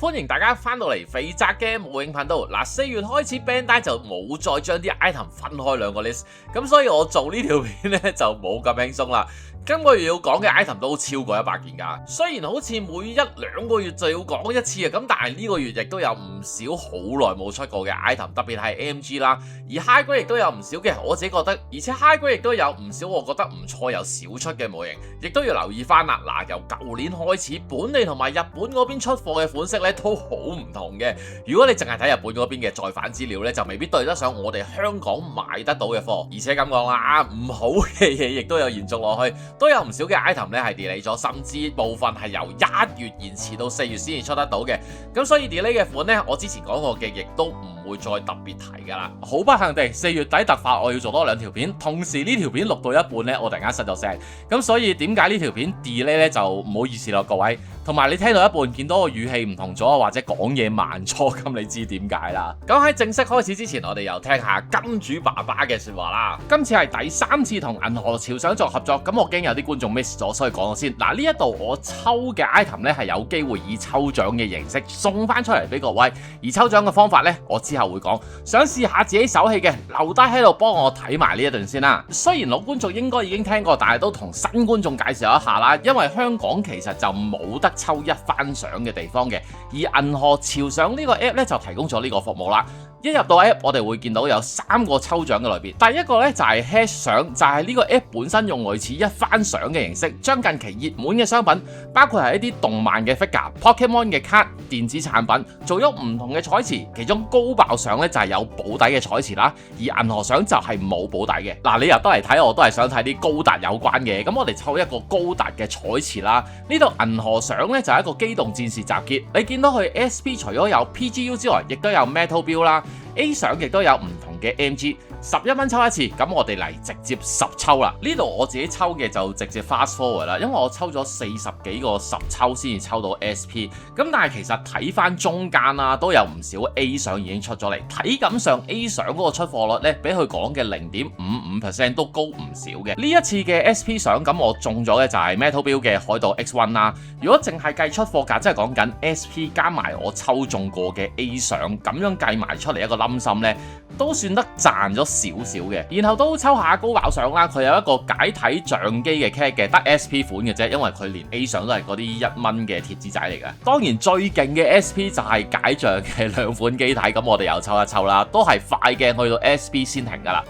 歡迎大家翻到嚟肥宅嘅無影頻道。嗱，4月開始 Bandai 就冇再將啲 item 分開兩個 list， 咁所以我做呢條片咧就冇咁輕鬆啦。今個月要講嘅 item 都超過100件㗎，雖然好似每1-2個月就要講一次啊，咁但係呢個月亦都有唔少好耐冇出過嘅 item， 特別係 AMG 啦，而 High Grade 亦都有唔少嘅，我自己覺得，而且 High Grade 亦都有唔少我覺得唔錯又少出嘅模型，亦都要留意翻啦。嗱，由舊年開始，本地同埋日本嗰邊出貨嘅款式咧都好唔同嘅。如果你淨係睇日本嗰邊嘅再版資料咧，就未必對得上我哋香港買得到嘅貨。而且咁講啦，唔好嘅嘢亦都有延續落去。都有唔少嘅 item 咧係 delay 咗，甚至部分係由1月延遲到4月先至出得到嘅。咁所以 delay 嘅款咧，我之前講過嘅，亦都唔會再特別提噶啦。好不幸地，4月底突發我要做多2條片，同時呢條片錄到一半咧，我突然間失咗聲。咁所以點解呢條片 delay 咧就唔好意思咯，各位。同埋你聽到一半見到我語氣唔同咗，或者講嘢慢咗，咁你知點解啦？咁喺正式開始之前，我哋又聽下金主爸爸嘅說話啦。今次係第3次同銀河潮想做合作，咁我驚有啲觀眾 miss 咗，所以講咗先。嗱，呢一度我抽嘅 item 咧係有機會以抽獎嘅形式送翻出嚟俾各位，而抽獎嘅方法咧我之後會講。想試下自己手氣嘅，留低喺度幫我睇埋呢一段先啦。雖然老觀眾應該已經聽過，但係都同新觀眾介紹一下啦。因為香港其實就冇得抽一番賞嘅地方嘅，而銀河潮賞呢個 app 咧就提供咗呢個服務啦。一入到 app， 我哋會見到有3個抽獎嘅類別。第一個咧就係 hash 賞，就係呢個 app 本身用類似一番賞嘅形式，將近期熱門嘅商品，包括係一啲動漫嘅 figure、Pokemon 嘅卡、電子產品，做咗唔同嘅彩池。其中高爆賞咧就係有保底嘅彩池啦，而銀河賞就係冇保底嘅。嗱，你入得嚟睇，我都係想睇啲高達有關嘅，咁我哋抽一個高達嘅彩池啦。呢度銀河賞咧就係一個機動戰士集結，你見到佢 SP 除咗有 PGU 之外，亦都有 Metal Build 啦。A 賞亦都有唔同嘅 MG，11蚊抽一次，咁我哋嚟直接10抽啦。呢度我自己抽嘅就直接 fast forward 啦，因為我抽咗40幾個10抽先至抽到 SP， 咁但係其實睇翻中間啦，都有唔少 A 賞已經出咗嚟，體感上 A 賞嗰個出貨率咧，比佢講嘅 0.55% 都高唔少嘅。呢一次嘅 SP 賞，咁我中咗嘅就係 Metal Build 嘅海盜 X1 啦。如果淨係計出貨價，即係講緊 SP 加埋我抽中過嘅 A 賞，咁樣計埋出嚟一個冧心咧，都算得賺咗少少嘅。然後都抽下高爆賞啦，佢有一個解體相機嘅 cat 嘅，得 SP 款嘅啫，因為佢連 A 賞都係嗰啲1蚊嘅貼紙仔嚟嘅。當然最勁嘅 SP 就係解像嘅2款機體，咁我哋又抽一抽啦，都係快鏡去到 SP 先停噶啦。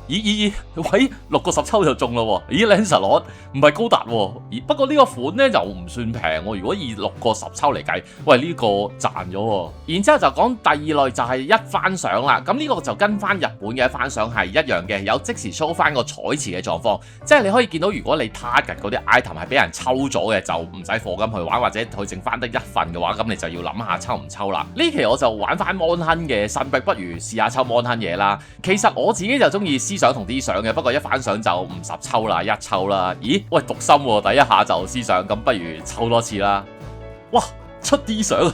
咦，喂，6個10抽就中咯喎！咦 Lancelot 唔係高達喎，不過呢個款咧就唔算平喎。如果以6個10抽嚟計，喂呢個賺咗喎。然之後就講第2類就係一番賞啦。咁呢個就跟翻日本嘅一番賞係一樣嘅，有即時 show 翻個彩池嘅狀況，即係你可以見到如果你 target 嗰啲 item 係俾人抽咗嘅，就唔使課金去玩，或者佢剩翻得1份嘅話，咁你就要諗下抽唔抽啦。呢期我就玩翻 Mon Hun 嘅新幣，不如試下抽 Mon Hun 嘢啦。其實我自己就中意C賞同 D賞嘅，不過一番賞就唔10抽啦，1抽啦。咦，喂，讀心喎，第一下就C賞，咁不如抽多次啦。哇，出 D賞！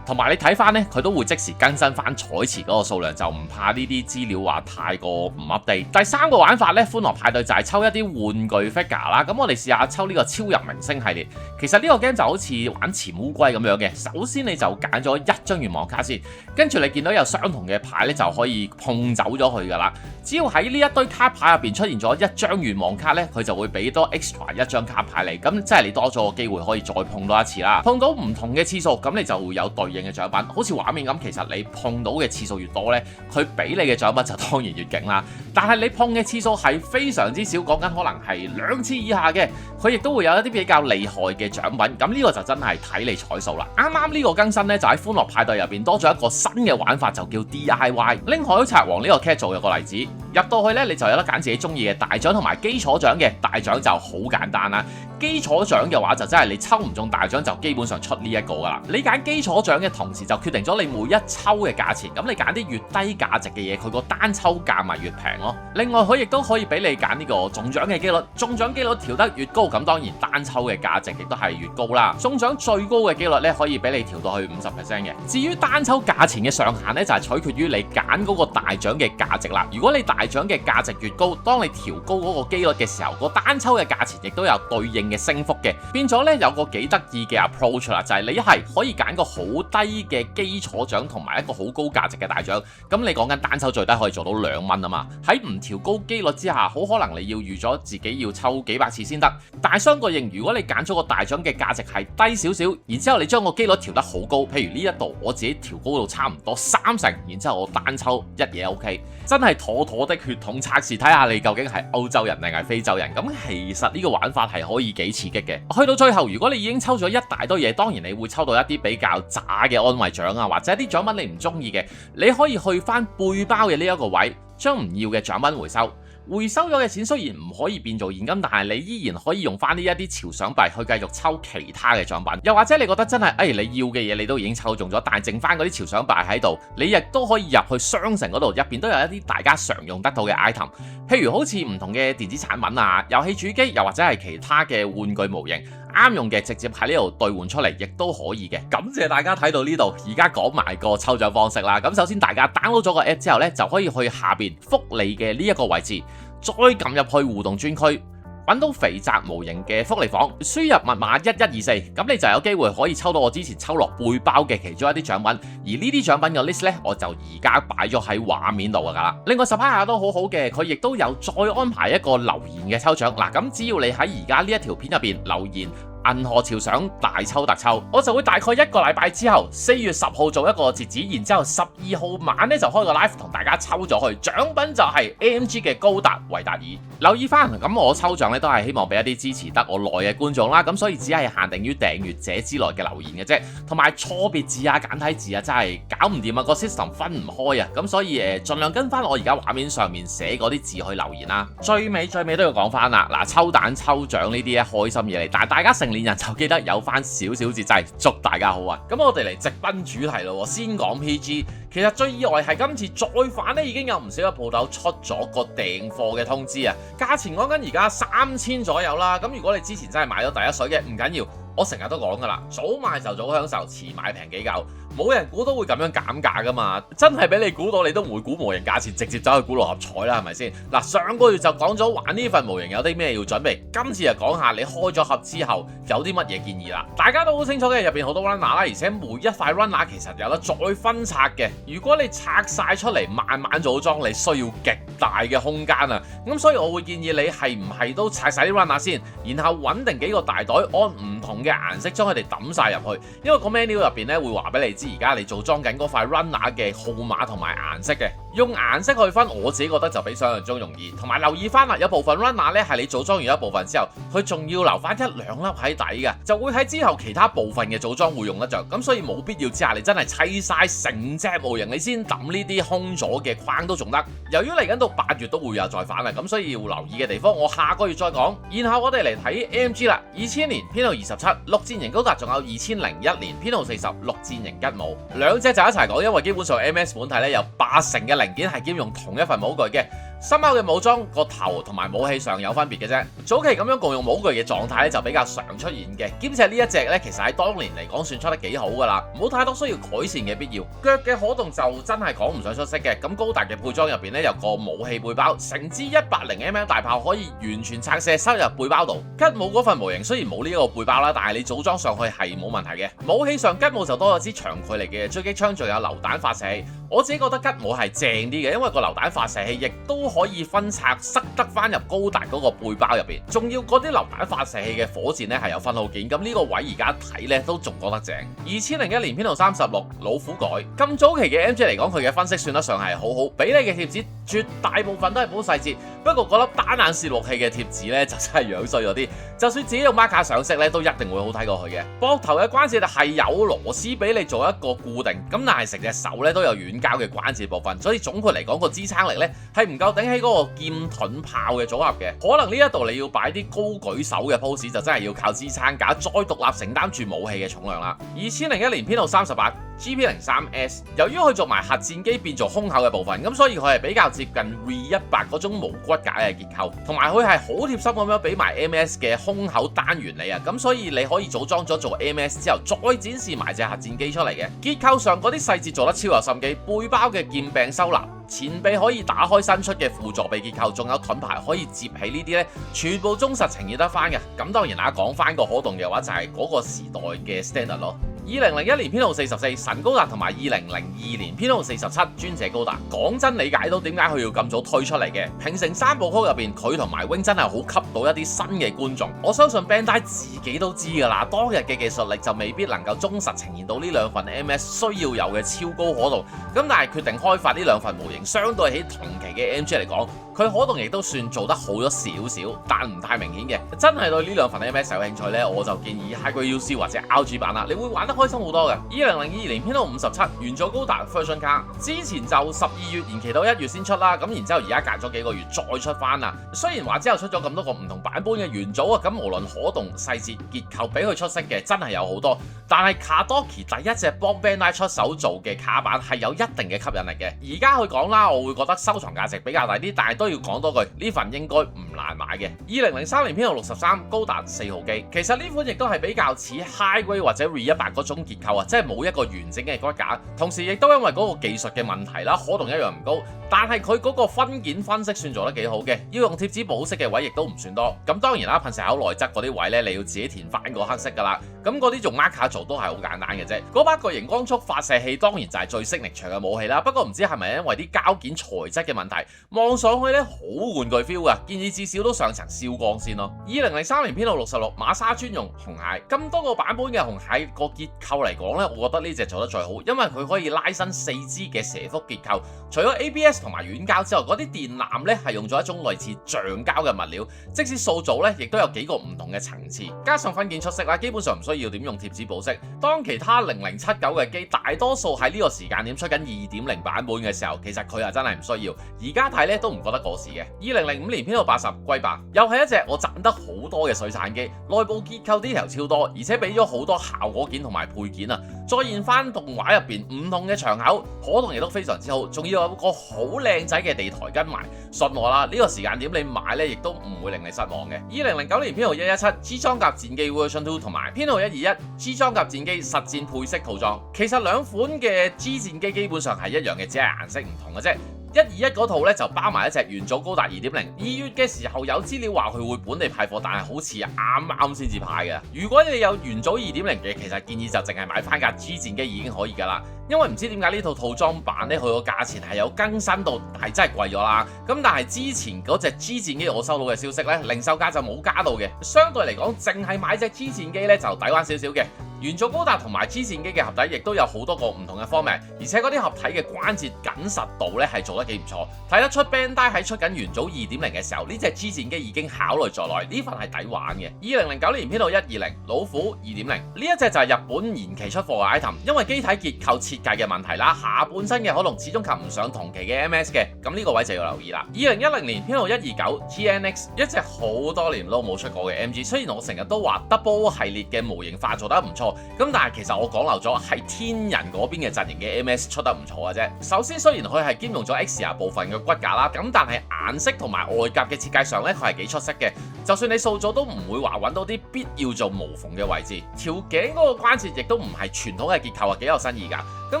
同埋你睇翻呢，佢都會即時更新翻彩池嗰個數量，就唔怕呢啲資料話太過唔 update。第3個玩法呢，歡樂派對就係抽一啲玩具 figure 啦。咁我哋試下抽呢個超人明星系列。其實呢個 game 就好似玩潛烏龜咁樣嘅。首先你就揀咗1張願望卡先，跟住你見到有相同嘅牌呢，就可以碰走咗佢噶啦。只要喺呢一堆卡牌入邊出現咗1張願望卡呢，佢就會俾多 extra 1張卡牌你。咁即係你多咗個機會可以再碰多一次啦。碰到唔同嘅次數，咁你就會有對嘅獎品，好似畫面咁，其實你碰到嘅次數越多呢，佢俾你嘅獎品就當然越勁啦。但係你碰嘅次數係非常之少，講緊可能係2次以下嘅，佢亦都會有一啲比較厲害嘅獎品。咁呢個就真係睇你彩數啦。啱啱呢個更新呢，就喺歡樂派對入邊多咗一個新嘅玩法，就叫 DIY。拎海賊王呢個 cat 做有個例子，入到去呢，你就有得揀自己中意嘅大獎同埋基礎獎嘅。大獎就好簡單啦，基礎獎嘅話就真係你抽唔中大獎就基本上出呢一個噶啦。你揀基礎獎嘅同時就決定咗你每一抽嘅價錢，咁你揀啲越低價值嘅嘢，佢個單抽價咪越平咯。另外佢亦都可以俾你揀呢個中獎嘅機率，中獎機率調得越高，咁當然單抽嘅價值亦都係越高啦。中獎最高嘅機率咧，可以俾你調到去50% 嘅。至於單抽價錢嘅上限咧，就係取決於你揀嗰個大獎嘅價值啦。如果你大獎嘅價值越高，當你調高嗰個機率嘅時候，個單抽嘅價錢亦都有對應嘅升幅嘅，變咗呢，有個幾得意嘅 approach 啦，就係你一係可以揀個好低嘅基礎獎同埋一個好高價值嘅大獎，咁你講緊單抽最低可以做到2蚊啊嘛，喺唔調高機率之下，好可能你要預咗自己要抽幾百次先得，但係相對應，如果你揀咗個大獎嘅價值係低少少，然之後你將個機率調得好高，譬如呢一度我自己調高到差唔多30%，然之後我單抽一嘢 OK， 真係妥妥的血統測試，睇下你究竟係歐洲人定係非洲人，咁其實呢個玩法係可以幾刺激嘅。去到最後，如果你已經抽咗一大堆嘢，當然你會抽到一啲比較渣嘅安慰獎啊，或者一啲獎品你唔中意嘅，你可以去翻背包嘅呢一個位，將唔要嘅獎品回收。回收咗嘅錢雖然唔可以變做現金，但係你依然可以用翻呢一啲潮賞幣去繼續抽其他嘅獎品。又或者你覺得真係你要嘅嘢你都已經抽中咗，但係剩翻嗰啲潮賞幣喺度，你亦都可以入去商城嗰度，入邊都有一啲大家常用得到嘅 item， 譬如好似唔同嘅電子產品啊、遊戲主機，又或者係其他嘅玩具模型，啱用嘅直接喺呢度兌換出嚟，亦都可以嘅。感謝大家睇到呢度，而家講埋個抽獎方式啦。咁首先大家 download 咗個 app 之後呢，就可以去下邊福利嘅呢一個位置，再撳入去互動專區，揾到肥宅模型嘅福利房，輸入密碼1124，咁你就有機會可以抽到我之前抽落背包嘅其中一啲獎品。而呢啲獎品嘅 list 呢，我就而家擺咗喺畫面度噶啦。另外Supplier都好好嘅，佢亦都有再安排一個留言嘅抽獎。嗱，咁只要你喺而家呢一條片入邊留言銀河潮賞大抽特抽，我就會大概1個禮拜之後4月10號做一個截止，然之後12號晚咧就開個 live 同大家抽咗去，獎品就係 AMG 嘅高達維達爾。留意翻，咁我抽獎咧都係希望俾一啲支持得我耐嘅觀眾啦，咁所以只係限定於訂閱者之內嘅留言嘅啫，同埋錯別字啊、簡體字啊真係搞唔掂啊，個 system 分唔開啊，咁所以盡量跟翻我而家畫面上面寫嗰啲字去留言啦。最尾都要講翻啦，嗱，抽蛋抽獎呢啲咧開心嘢嚟，但係大家成年人就記得有翻少少節制，祝大家好運。咁我哋嚟直奔主題咯，先講 PG。其實最意外係今次再反咧，已經有唔少嘅鋪頭出咗個訂貨嘅通知啊，價錢講緊而家3000左右啦。咁如果你之前真係買咗第一水嘅，唔緊要，我成日都講噶啦，早買就早享受，遲買平幾嚿。冇人估到會咁樣減價噶嘛，真係俾你估到，你都唔會估模型價錢，直接走去估六合彩啦，係咪先？嗱，上個月就講咗玩呢份模型有啲咩要準備，今次就講下你開咗盒之後有啲乜嘢建議啦。大家都好清楚嘅，入邊好多 runner 啦，而且每一塊 runner 其實有得再分拆嘅。如果你拆晒出嚟慢慢組裝，你需要極大嘅空間啊。咁所以我會建議你係唔係都拆晒啲 runner 先，然後揾定幾個大袋，按唔同嘅顏色將佢哋抌晒入去，因為個 menu 入邊咧會話俾你知。而家你組裝緊嗰塊 runner 嘅號碼同埋顏色嘅，用顏色去分，我自己覺得就比想象中容易。同埋留意翻啦，有部分 runner 咧係你組裝完一部分之後，佢仲要留翻1-2粒喺底嘅，就會喺之後其他部分嘅組裝會用得着。咁所以冇必要之下，你真係砌晒成隻模型，你先抌呢啲空咗嘅框都仲得。由於嚟緊到8月都會有再反啦，咁所以要留意嘅地方，我下個月再講。然後我哋嚟睇 AMG 啦，2000年編號27，陸戰型高達，仲有2001年編號40，陸戰型吉姆。兩隻就一齊講，因為基本上 MS 本體咧有80%嘅零件係兼用同一份模具嘅。深口嘅武裝個頭同埋武器上有分別嘅啫。早期咁樣共用模具嘅狀態咧就比較常出現嘅，兼且呢一隻咧其實喺當年嚟講算出得幾好噶啦，冇太多需要改善嘅必要。腳嘅可動就真係講唔上出色嘅。咁高達嘅配裝入邊咧有個武器背包，成支180mm大炮可以完全拆卸收入背包度。吉姆嗰份模型雖然冇呢一個背包啦，但係你組裝上去係冇問題嘅。武器上吉姆就多咗支長距離嘅狙擊槍，仲有榴彈發射器。我自己覺得吉姆係正啲嘅，因為個榴彈發射器亦都可以分拆塞得翻入高達嗰個背包入邊，仲要嗰啲榴彈發射器嘅火箭咧係有分號件，咁呢個位而家睇咧都仲覺得正。2001年編號36，老虎改。咁早期嘅 MG 嚟講，佢嘅分析算得上係好好，俾你嘅貼紙絕大部分都係補細節，不過嗰粒單眼攝錄器嘅貼紙咧就真係樣衰咗啲，就算自己用 marker 上色咧都一定會好睇過去嘅。膊頭嘅關節係有螺絲俾你做一個固定，咁但係成隻手咧都有軟膠嘅關節部分，所以總括嚟講個支撐力咧係唔夠頂起嗰個劍盾炮嘅組合嘅。可能呢一度你要擺啲高舉手嘅 pose，就真係要靠支撐架再獨立承擔住武器嘅重量啦。2001年編號38， GP03S。由於佢做埋核戰機變做胸口嘅部分，咁所以佢係比較接近 V100 嗰種無骨架嘅結構，同埋佢係好貼心咁樣俾埋 MS 嘅胸口單元你啊，咁所以你可以組裝咗做 MS 之後，再展示埋隻核戰機出嚟嘅。結構上嗰啲細節做得超有心機，背包嘅劍柄收納，前臂可以打開伸出嘅輔助臂結構，仲有盾牌可以接起呢啲呢，全部忠實呈現得翻嘅。咁當然啦，講翻個可動嘅話，就係嗰個時代嘅 standard 咯。2001年編號44神高達同埋2002年編號47專者高達，講真理解到點解佢要咁早推出嚟嘅。平成三部曲入邊，佢同埋 Wing 真係好吸到一啲新嘅觀眾。我相信 Bandai 自己都知㗎啦，當日嘅技術力就未必能夠忠實呈現到呢兩份 MS 需要有嘅超高可動。咁但係決定開發呢兩份模型，相對起同期嘅 MG 嚟講，佢可動亦都算做得好咗少少，但唔太明顯嘅。真係對呢兩份 MS 有興趣呢，我就建議 High-Grade UC 或者 RG 版啦，你會玩得開心好多嘅。2002年編號57元祖高達 Version 卡，之前就12月延期到1月先出啦，咁然之後而家隔咗幾個月再出翻啦。雖然話之後出咗咁多個唔同版本嘅元祖啊，咁無論可動細節結構比佢出色嘅真係有好多，但係 Kadoki 第一隻幫 Bandai 出手做嘅卡版係有一定嘅吸引力嘅。而家去講啦，我會覺得收藏價值比較大啲，但係都要講多句，呢份應該唔難買嘅。2003年編號63高達4號機，其實呢款亦都係比較似 High-Grade 或者 Re-100 嗰種結構啊，即係冇一個完整嘅骨架，同時亦都因為嗰個技術嘅問題啦，可動一樣唔高，但係佢嗰個分件分析算做得幾好嘅，要用貼紙保色嘅位亦都唔算多。咁當然啦，噴石口內側嗰啲位呢，你要自己填翻個黑色噶啦。咁嗰啲用 marker 做都係好簡單嘅啫。嗰把個熒光束發射器當然就係最signature嘅武器啦。不過唔知係咪因為啲膠件材質嘅問題，望上去呢好玩具 feel 噶，建議至少都上層燒光先咯。2003年編號66馬沙專用紅蟹，咁多個版本嘅紅蟹個結構嚟講呢，我覺得呢隻做得最好，因為佢可以拉伸4支嘅蛇腹結構，除咗 ABS 同埋軟膠之外，嗰啲電纜呢係用咗一種類似橡膠嘅物料，即使塑造呢亦都有幾個唔同嘅層次，加上分件出色啦，基本上唔需要點用貼紙保色。當其他0079嘅機大多數喺呢個時間點出緊 2.0 版本嘅時候，其實佢又真係唔需要。而家睇呢都唔覺得過時嘅。2005年編號80龜爸，又係一隻我賺得好多嘅水產機，內部結構 detail 超多，而且俾咗好多效果件同埋配件啊，再現翻動畫入邊唔同嘅場口，可動亦都非常之好，仲要有個好靚仔嘅地台跟埋。信我啦，呢個時間點你買呢亦都唔會令你失望嘅。2009年編號117 G 裝甲戰機 Version 2同埋編號121 G 裝甲戰機實戰配色套裝，其實兩款嘅 G 戰機基本上係一樣嘅，只係顏色唔同嘅啫。121嗰套咧就包埋一隻元祖高達 2.0， 2月嘅時候有資料話佢會本地派貨，但係好似啱啱先至派嘅。如果你有元祖 2.0 嘅，其實建議就淨係買翻架 G 戰機已經可以噶啦。因為唔知點解呢套套裝版咧，佢個價錢係有更新到，但係真係貴咗啦。咁但係之前嗰隻 G 戰機我收到嘅消息咧，零售價就冇加到嘅，相對嚟講，淨係買隻 G 戰機咧就抵玩少少嘅。元祖高達同埋 G 戰機嘅合體亦都有好多個唔同嘅 format， 而且嗰啲合體嘅關節緊實度咧係做得幾唔錯，睇得出 Bandai 喺出緊元祖 2.0 嘅時候，呢隻 G 戰機已經考慮在內，呢份係抵玩嘅。2009年編號120老虎 2.0， 呢一隻就係日本延期出貨嘅 item， 因為機體結構設計嘅問題啦，下半身嘅可動始終及唔上同期嘅 MS 嘅，咁呢個位就要留意啦。2010年編號129 GNX， 一隻好多年都冇出過嘅 MG， 雖然我成日都話 Double 系列嘅模型化做得唔錯。咁但係其實我講漏咗，係天人嗰邊嘅陣營嘅 MS 出得唔錯嘅啫。首先雖然佢係兼容咗 Exia 部分嘅骨架啦，咁但係顏色同埋外甲嘅設計上咧，佢係幾出色嘅。就算你塑造都唔會話揾到啲必要做無縫嘅位置，條頸嗰個關節亦都唔係傳統嘅結構啊，幾有新意㗎。咁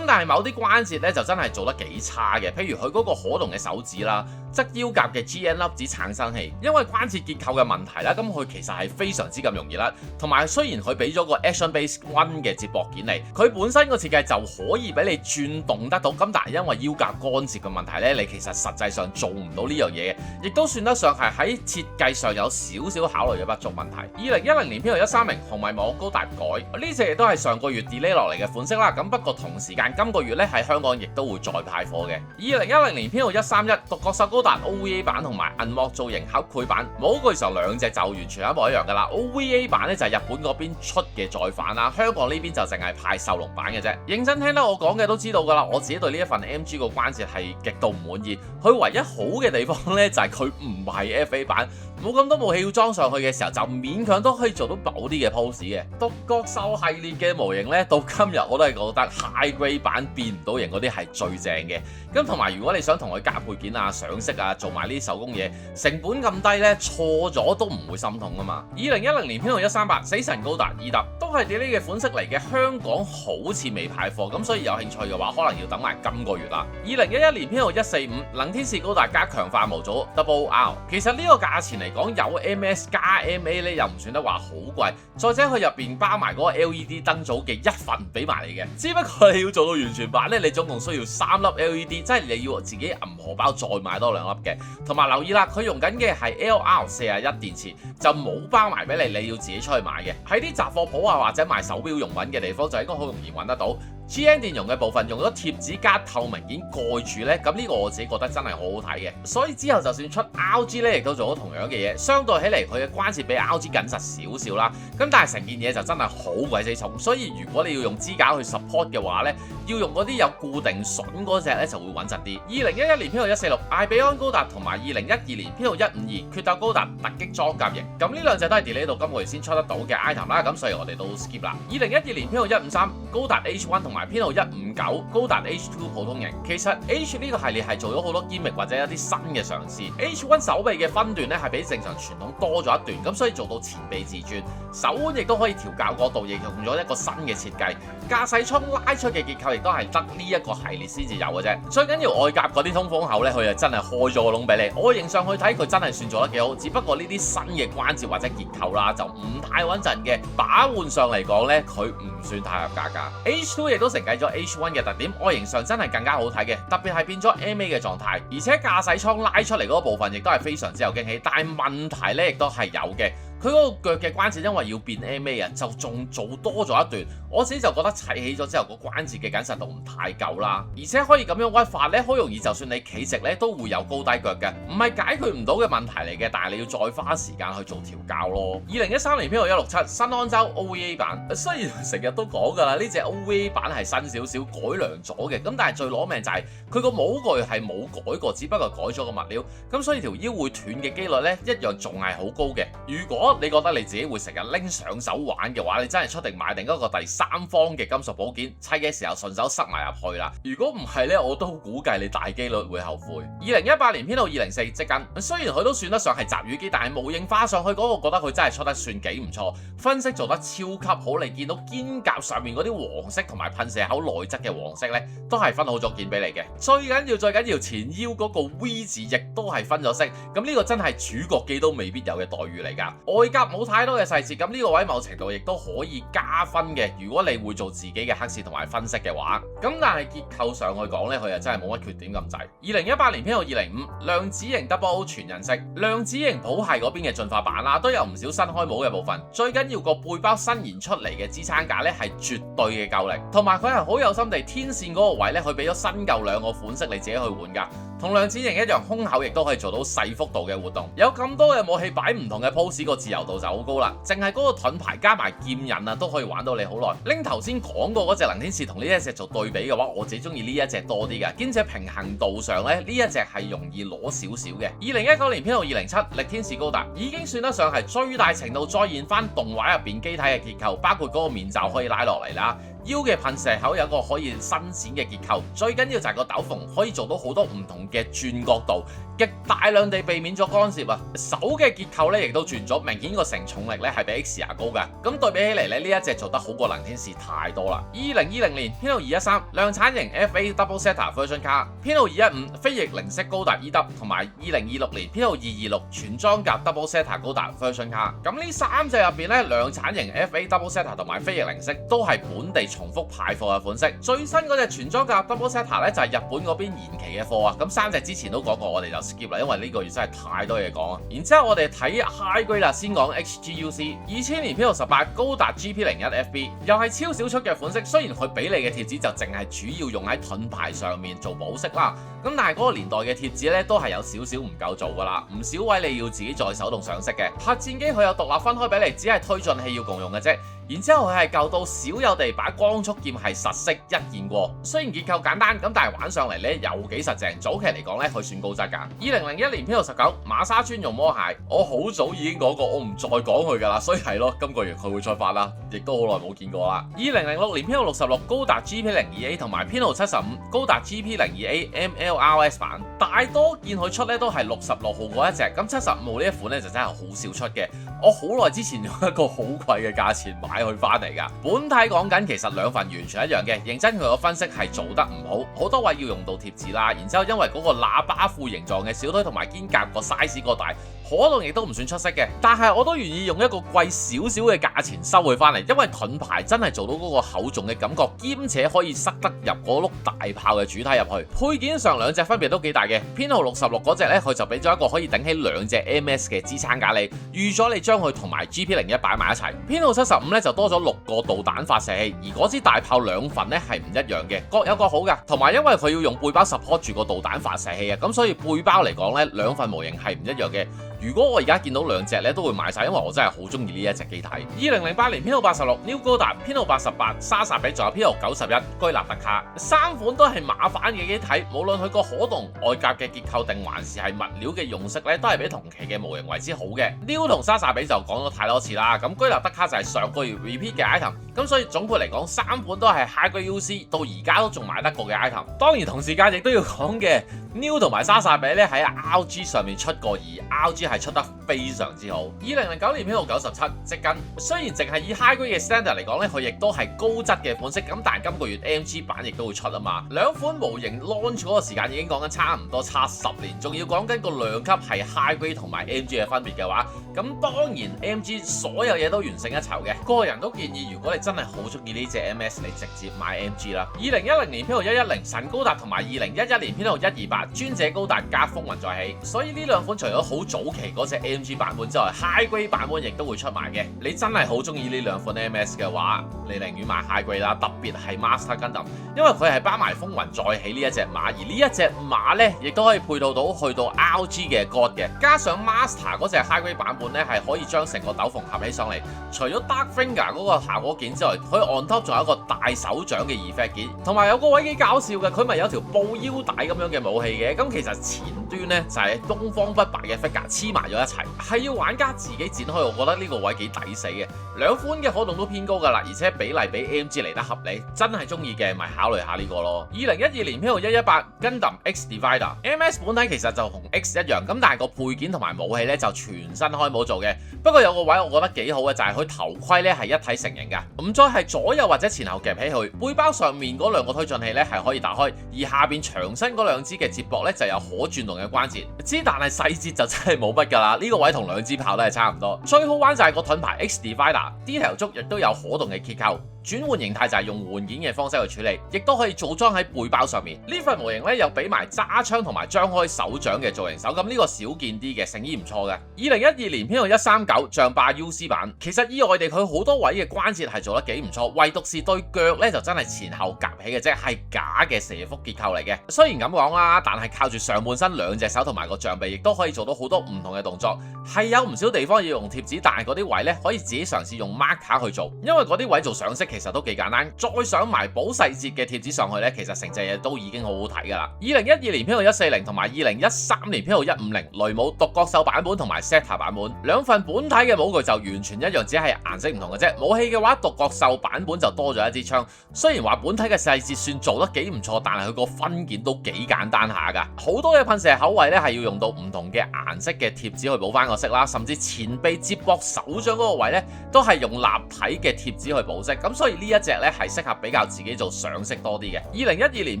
但係某啲關節咧就真係做得幾差嘅，譬如佢嗰個可動嘅手指啦，側腰夾嘅 GN 粒子產生器，因為關節結構嘅問題啦，咁佢其實係非常之咁容易甩。同埋雖然佢俾咗個 Action Base 1嘅接駁件嚟，佢本身個設計就可以俾你轉動得到，咁但係因為腰夾干涉嘅問題咧，你其實實際上做唔到呢樣嘢嘅，亦都算得上係喺設計上有少少考慮嘅不足問題。2010年編號130紅米網高達改，呢隻亦都係上個月 delay 落嚟嘅款式啦，咁不過同時間今個月咧喺香港亦都會再派貨嘅。2010年編號131獨角獸高達 OVA 版同埋銀幕造型口繪版，冇句時候兩隻就完全一模一樣噶啦。OVA 版咧就係日本嗰邊出嘅再版啦。啦，香港呢邊就淨係派獸龍版嘅啫。認真聽得我講嘅都知道㗎啦，我自己對呢一份 MG 個關節係極度唔滿意。佢唯一好嘅地方呢，就係佢唔係 FA 版，冇咁多武器要裝上去嘅時候，就勉強都可以做到某啲嘅 pose 嘅。獨角獸系列嘅模型呢，到今日我都係覺得 High Grade 版變唔到形嗰啲係最正嘅。咁同埋如果你想同佢加配件啊、上色啊、做埋呢啲手工嘢，成本咁低呢，錯咗都唔會心痛啊嘛。2010年編號138死神高達 E 都係啲呢嘅款式嚟嘅，香港好似未派貨，咁所以有興趣嘅話，可能要等埋今個月啦。2011年編號145能天使高達加強化模組 Double R， 其實呢個價錢嚟講有 MS 加 MA 咧，又唔算得話好貴，再者佢入邊包埋嗰個 LED 燈組嘅一份俾埋你嘅，只不過你要做到完全版咧，你總共需要3粒 LED，即係你要自己揞荷包再買多2粒嘅。同埋留意啦，佢用緊嘅係 LR41 電池，就冇包埋俾你，你要自己出去買嘅。喺啲雜貨鋪啊或者賣手錶用品嘅地方就應該好容易揾得到。GN 電容嘅部分用咗貼紙加透明件蓋住呢，咁呢個我自己覺得真係好好睇嘅。所以之後就算出 RG 呢，亦都做咗同樣嘅嘢，相對起嚟佢嘅關節比 RG 緊實少少啦。咁但係成件嘢就真係好鬼死重，所以如果你要用支架去 support 嘅話呢，要用嗰啲有固定榫嗰隻呢就會穩陣啲。2011年編號146艾比安高達同埋2012年編號152決鬥高達突擊裝甲型，咁呢兩隻都係 delay 到今個月先出得到嘅 item 啦，咁所以我哋都 skip 啦。2012年編號153高達 H1 同埋編號159高達 H2 普通型，其實 H 呢個系列係做咗好多 gimmick 或者一啲新嘅嘗試。H1 手臂嘅分段咧係比正常傳統多咗一段，咁所以做到前臂自轉，手腕亦都可以調校角度，亦用咗一個新嘅設計。駕駛艙拉出嘅結構亦都係得呢一個系列先至有嘅啫。最緊要外甲嗰啲通風口咧，佢係真係開咗個窿俾你。我形上去睇佢真係算做得幾好，只不過呢啲新嘅關節或者結構啦就唔太穩陣嘅，把玩上嚟講咧佢唔算太合格㗎。H2 亦都承繼咗 H1 嘅特點，外形上真係更加好睇嘅，特別係變咗 MA 嘅狀態，而且駕駛艙拉出嚟嗰部分亦都係非常之有驚喜。但係問題咧亦都係有嘅，佢嗰個腳嘅關節因為要變 MA 啊，就仲做多咗一段。我自己就覺得砌起咗之後個關節嘅緊實度唔太夠啦，而且可以咁樣屈法咧，好容易就算你企直咧都會有高低腳嘅，唔係解決唔到嘅問題嚟嘅，但係你要再花時間去做調校咯。2013年編號167新安州 OVA 版，雖然成日都講㗎啦，呢隻 OVA 版係新少少改良咗嘅，咁但係最攞命就係佢個帽具係冇改過，只不過改咗個物料，咁所以條腰會斷嘅機率咧一樣仲係好高嘅。如果你覺得你自己會成日拎上手玩嘅話，你真係出定買定一個第三方嘅金屬部件，砌嘅時候順手塞埋入去啦。如果唔係呢，我都估計你大機率會後悔。2018年編號204積根，雖然佢都算得上係集羽機，但係模型化上去嗰個覺得佢真係出得算幾唔錯，分析做得超級好。你見到肩甲上面嗰啲黃色同埋噴射口內側嘅黃色呢，都係分好咗件俾你嘅。最緊要前腰嗰個 V 字亦都係分咗色，咁呢個真係主角機都未必有嘅待遇嚟㗎。外甲冇太多嘅細節，咁呢個位某程度亦都可以加分嘅。如果你會做自己嘅黑線同埋分析嘅話，咁但係結構上去講呢，佢又真係冇乜缺點咁滯。2018年編號205量子型 Double O 全人式，量子型譜系嗰邊嘅進化版啦，都有唔少新開模嘅部分。最緊要個背包伸延出嚟嘅支撐架呢，係絕對嘅夠力，同埋佢係好有心地天線嗰個位呢，佢俾咗新舊兩個款式你自己去換㗎。同量子型一樣，胸口亦都可以做到細幅度嘅活動。有咁多嘅武器擺唔同嘅 pose，個自由度就好高啦。淨係嗰個盾牌加埋劍刃啊，都可以玩到你好耐。拎頭先講過嗰隻能天使同呢一隻做對比嘅話，我自己中意呢一隻多啲嘅。兼且平衡度上咧，呢一隻係容易攞少少嘅。2019年編號207力天使高達已經算得上係最大程度再現翻動畫入邊機體嘅結構，包括嗰個面罩可以拉落嚟啦。腰嘅噴射口有一個可以伸展嘅結構，最緊要就係個斗篷可以做到好多唔同嘅轉角度，極大量地避免咗干涉啊！手嘅結構咧亦都轉咗，明顯個承重力咧係比 X 高嘅。咁對比起嚟咧，呢一隻做得好過能天使太多啦。2020年編號213量產型 FA Double Zeta Version 卡，編號215飛翼零式高達 EW 同埋2026年編號226全裝甲 Double Zeta 高達 Version 卡。咁呢三隻入邊咧，量產型 FA Double Zeta 同埋飛翼零式都係本地重複派貨嘅款式。最新嗰隻全裝甲 Double Zeta 咧就係日本嗰邊延期嘅貨啊。咁3隻之前都講過，我哋就 skip 啦，因為呢個月真係太多嘢講啊。然之後我哋睇 High Grade 啦，先講 HGUC 2000年編號18高達 GP01FB， 又係超少出嘅款式。雖然佢俾你嘅貼紙就淨係主要用喺盾牌上面做保色啦，咁但係嗰個年代嘅貼紙咧都係有少少唔夠做噶啦，唔少位你要自己再手動上色嘅。核戰機佢有獨立分開俾你，只係推進器要共用嘅啫。然之後佢係舊到少有地把光束劍係實色一見過，雖然結構簡單咁，但係玩上嚟咧又幾實淨。早期嚟講咧，佢算高質㗎。2001年編號19馬沙村用魔蟹，我好早已經講過，我唔再講佢㗎啦，所以係咯，今個月佢會再發啦，亦都好耐冇見過啦。2006年編號66高達 GP02A 同埋編號75高達 GP02A MLRS 版，大多見佢出咧都係66號嗰一隻，咁75號呢一款咧就真係好少出嘅。我好耐之前用一個好貴嘅價錢買佢翻嚟㗎。本體講緊其實兩份完全一樣嘅，認真佢個分析係做得唔好，好多位要用到貼紙啦。然之後因為嗰個喇叭褲形狀嘅小腿同埋肩胛個 size 過大，可動亦都唔算出色嘅。但係我都願意用一個貴少少嘅價錢收佢翻嚟，因為盾牌真係做到嗰個厚重嘅感覺，兼且可以塞得入嗰碌大炮嘅主體入去。配件上兩隻分別都幾大嘅，編號66嗰隻呢，佢就俾咗一個可以頂起兩隻 MS 嘅支撐架你，預咗你將佢同埋 GP01擺埋一齊。編號75呢，就多咗6個導彈發射器，而嗰支大炮兩份呢係唔一樣嘅，各有各好㗎。同埋因為佢要用背包 support 住個導彈發射器啊，咁所以背包嚟講呢，兩份模型係唔一樣嘅。如果我而家見到兩隻咧，都會買晒，因為我真係好中意呢一隻機體。2008年編號86 New 高達，編號88莎薩比，仲有編號91居納特卡，三款都係馬反嘅機體，無論佢個可動外甲嘅結構定還是係物料嘅用色咧，都係比同期嘅模型為之好嘅。New 同莎薩比就講咗太多次啦，咁居納特卡就係上個月 repeat 嘅 item， 咁所以總括嚟講，三款都係 High Grade UC 到而家都仲買得過嘅 item。當然同時間亦都要講嘅 New 同埋莎薩比咧喺 RG 上面出過，而 RG係出得非常之好。2009年編號97積根，雖然淨係以 High Grade 嘅 standard 嚟講咧，佢亦都係高質嘅款式，咁但係今個月 MG 版亦都會出啊嘛。兩款模型 launch 嗰個時間已經講緊差唔多差10年，仲要講緊個量級係 High Grade 同埋 MG 嘅分別嘅話，咁當然 MG 所有嘢都完勝一籌嘅。個人都建議，如果你真係好中意呢隻 MS， 你直接買 MG 啦。2010年編號110神高達同埋2011年編號128專者高達加風雲再起，所以呢兩款除咗好早期嗰隻 MG 版本之外， High Grade 版本亦都會出埋嘅。你真係好中意呢兩款 MS 嘅話，你寧願買 High Grade 啦，特別係 Master Gundam， 因為佢係包埋風雲再起呢一隻馬，而呢一隻馬呢，亦都可以配套到去到 RG 嘅 God 嘅，加上 Master 嗰隻 High Grade 版本呢，係可以將成個斗篷合起上嚟。除咗 Dark Finger 嗰個效果件之外，佢 on top 仲有一個大手掌嘅 effect 件，同埋有個位幾搞笑嘅，佢咪有條布腰帶咁樣嘅武器嘅，咁其實前端呢，就係東方不敗嘅 figure 黐埋咗一齊，係要玩家自己展開，我覺得呢個位幾抵死嘅。兩款嘅可動都偏高噶啦，而且比例比 MG 嚟得合理，真係中意嘅咪考慮下呢個咯。2012年編號118 Gundam X Divider，MS 本體其實就同 X 一樣，咁但係個配件同埋武器咧就全新開模做嘅。不過有個位我覺得幾好嘅就係佢頭盔咧係一體成型噶，唔再係左右或者前後夾起去，背包上面嗰兩個推進器咧係可以打開，而下邊長身嗰兩支嘅接駁咧就有可轉動嘅關節。之但係細節就真係冇乜噶啦，呢個位同兩支炮都係差唔多。最好玩就係個盾牌 X Divider，detail 足亦都有可動嘅結構。轉換形態就係用換件嘅方式去處理，亦都可以組裝喺背包上面。呢份模型咧又俾埋揸槍同埋張開手掌嘅造型手，咁呢個少見啲嘅，誠意唔錯嘅。2012年編號139象霸 UC 版，其實意外地佢好多位嘅關節係做得幾唔錯，唯獨是對腳咧就真係前後夾起嘅啫，係假嘅蛇腹結構嚟嘅。雖然咁講啦，但係靠住上半身兩隻手同埋個象臂，亦都可以做到好多唔同嘅動作。係有唔少地方要用貼紙，但係嗰啲位咧可以自己嘗試用 marker 去做，因為嗰啲位做上色其實都幾簡單，再上埋補細節嘅貼紙上去咧，其實成隻嘢都已經好好睇噶啦。2012年編號140同埋2013年編號150雷姆獨角獸版本同埋 Zeta 版本，兩份本體嘅武具就完全一樣，只係顏色唔同嘅啫。武器嘅話，獨角獸版本就多咗一支槍，雖然話本體嘅細節算做得幾唔錯，但係佢個分件都幾簡單下噶。好多嘅噴射口位咧係要用到唔同嘅顏色嘅貼紙去補翻個色啦，甚至前臂接駁手掌嗰個位咧都係用立體嘅貼紙去補色，咁所以所以呢一隻咧係適合比較自己做上色多啲嘅。2012年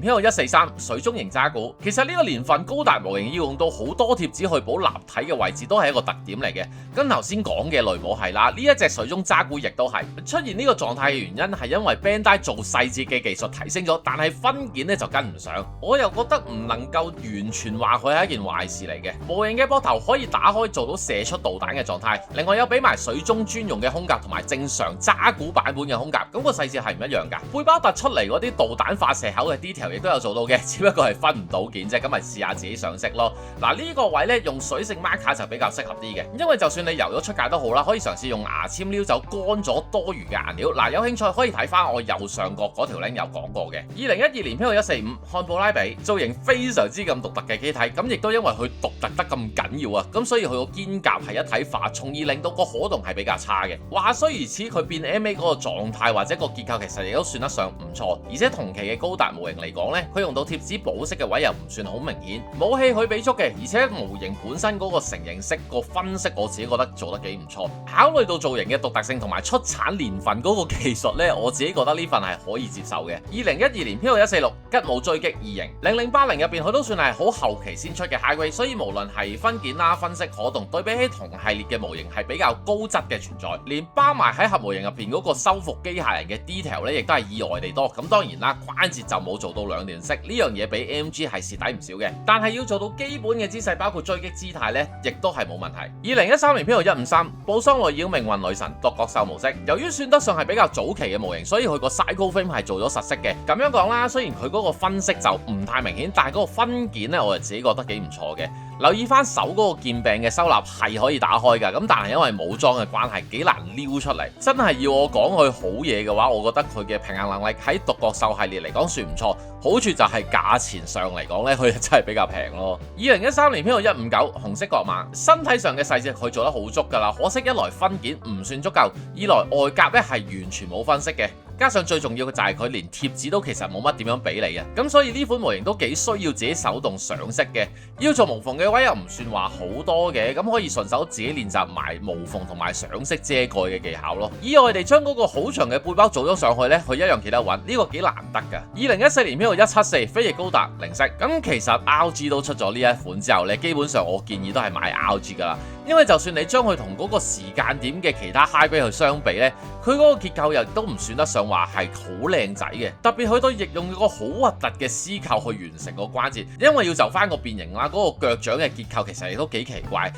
編號143水中型渣古，其實呢個年份高達模型要用到好多貼紙去補立體嘅位置，都係一個特點嚟嘅。跟頭先講嘅雷姆係啦，呢一隻水中渣古亦都係出現呢個狀態嘅原因係因為 Bandai 做細節嘅技術提升咗，但係分件咧就跟唔上。我又覺得唔能夠完全話佢係一件壞事嚟嘅。模型嘅膊頭可以打開做到射出導彈嘅狀態，另外有俾埋水中專用嘅胸甲同埋正常渣古版本嘅胸甲，咁個細節係唔一樣㗎。背包突出嚟嗰啲導彈發射口嘅 detail 亦都有做到嘅，只不過係分唔到件啫，咁咪試下自己上色咯。嗱，呢個位咧用水性 marker 就比較適合啲嘅，因為就算你游咗出界都好啦，可以嘗試用牙籤撩走乾咗多餘嘅顏料。嗱，有興趣可以睇翻我右上角嗰條 link 有講過嘅。2012年編號145漢布拉比，造型非常之咁獨特嘅機體，咁亦都因為佢獨特得咁緊要啊，咁所以佢個肩甲係一體化，從而令到個可動係比較差嘅。話雖如此，佢變 MA 嗰個狀態或者個結構其實亦都算得上唔錯，而且同期嘅高達模型嚟講呢，佢用到貼紙補色嘅位又唔算好明顯，武器佢俾足嘅，而且模型本身嗰個成形式個分析我自己覺得做得幾唔錯。考慮到造型嘅獨特性同埋出產年份嗰個技術呢，我自己覺得呢份係可以接受嘅。2012年編號146吉姆追擊異形0080入邊，佢都算係好後期先出嘅 high grade， 所以無論係分件啦、分析可動，對比起同系列嘅模型係比較高質嘅存在，連包埋喺核模型入邊嗰個修復機械人嘅 detail 咧，亦都係意外地多。咁當然啦，關節就冇做到兩段式，呢樣嘢比 AMG 係蝕底唔少嘅，但係要做到基本嘅姿勢，包括追擊姿態咧，亦都係冇問題。2013年編號153布桑內妖命運女神獨角獸模式，由於算得上係比較早期嘅模型，所以佢個 cycle frame 係做咗實色嘅。咁樣講啦，雖然佢嗰個分析就唔太明顯，但係嗰個分件咧，我就自己覺得幾唔錯嘅。留意翻手嗰個劍柄嘅收納係可以打開㗎，咁但係因為冇裝嘅關係幾難撩出嚟。真係要我講佢好嘢嘅話，我覺得佢嘅平衡能力喺獨角獸系列嚟講算唔錯。好處就係價錢上嚟講呢，佢真係比較平咯。2013年編號159紅色角馬，身體上嘅細節佢做得好足㗎啦，可惜一來分件唔算足夠，二來外甲呢係完全冇分析嘅。加上最重要嘅就係佢連貼紙都其實冇乜點樣俾你嘅，咁所以呢款模型都幾需要自己手動上色嘅，要做無縫嘅位又唔算話好多嘅，咁可以順手自己練習埋無縫同埋上色遮蓋嘅技巧咯。意外地將嗰個好長嘅背包做咗上去呢，佢一樣企得穩，呢個幾難得㗎。2014年編號174飛翼高達零式，咁其實 RG 都出咗呢一款之後呢，基本上我建議都係買 RG 㗎啦。因為就算你將佢同嗰個時間點嘅其他 high grade 去相比呢，佢嗰個結構又都唔算得上話係好靚仔嘅，特別佢都亦用個好核突嘅絲扣去完成個關節，因為要就翻個變形啦，嗰個腳掌嘅結構其實亦都幾奇怪。